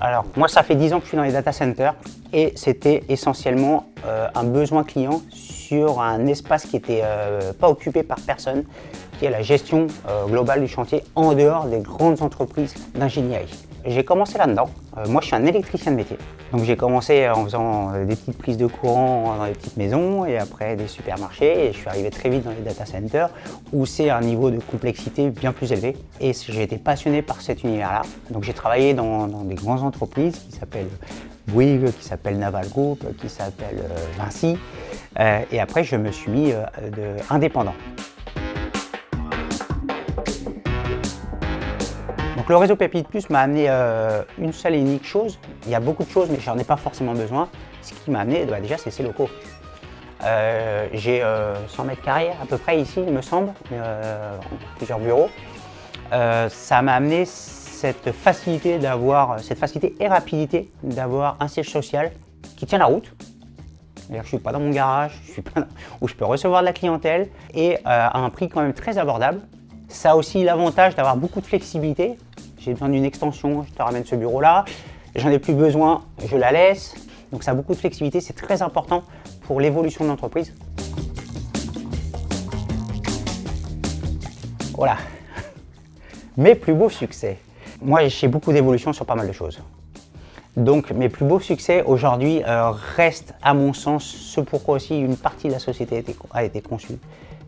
Alors, moi, ça fait 10 ans que je suis dans les data centers et c'était essentiellement un besoin client sur un espace qui n'était pas occupé par personne, qui est la gestion globale du chantier en dehors des grandes entreprises d'ingénierie. J'ai commencé là-dedans. Moi, je suis un électricien de métier. Donc, j'ai commencé en faisant des petites prises de courant dans les petites maisons et après des supermarchés. Et je suis arrivé très vite dans les data centers où c'est un niveau de complexité bien plus élevé. Et j'ai été passionné par cet univers-là. Donc, j'ai travaillé dans des grandes entreprises qui s'appellent Bouygues, qui s'appellent Naval Group, qui s'appellent Vinci. Et après, je me suis mis indépendant. Donc le réseau Pépite Plus m'a amené une seule et unique chose. Il y a beaucoup de choses, mais j'en ai pas forcément besoin. Ce qui m'a amené, déjà, c'est ces locaux. J'ai 100 mètres carrés à peu près ici, il me semble, plusieurs bureaux. Ça m'a amené cette facilité et rapidité d'avoir un siège social qui tient la route. Je ne suis pas dans mon garage, où je peux recevoir de la clientèle et à un prix quand même très abordable. Ça a aussi l'avantage d'avoir beaucoup de flexibilité. J'ai besoin d'une extension, je te ramène ce bureau-là. J'en ai plus besoin, je la laisse. Donc ça a beaucoup de flexibilité, c'est très important pour l'évolution de l'entreprise. Voilà. Mes plus beaux succès. Moi, j'ai beaucoup d'évolution sur pas mal de choses. Donc mes plus beaux succès aujourd'hui restent à mon sens ce pourquoi aussi une partie de la société a été conçue.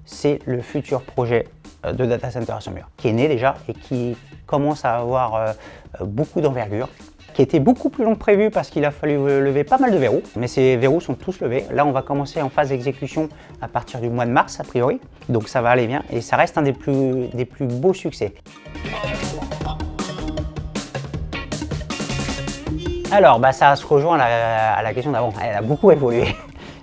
C'est le futur projet de Data Center à Saumur, qui est né déjà et qui commence à avoir beaucoup d'envergure, qui était beaucoup plus long que prévu parce qu'il a fallu lever pas mal de verrous, mais ces verrous sont tous levés. Là, on va commencer en phase d'exécution à partir du mois de mars, a priori, donc ça va aller bien et ça reste un des plus beaux succès. Alors, ça se rejoint à la question d'avant, elle a beaucoup évolué.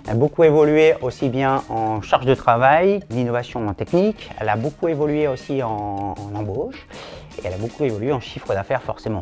Elle a beaucoup évolué aussi bien en charge de travail, l'innovation en technique, elle a beaucoup évolué aussi en embauche et elle a beaucoup évolué en chiffre d'affaires forcément.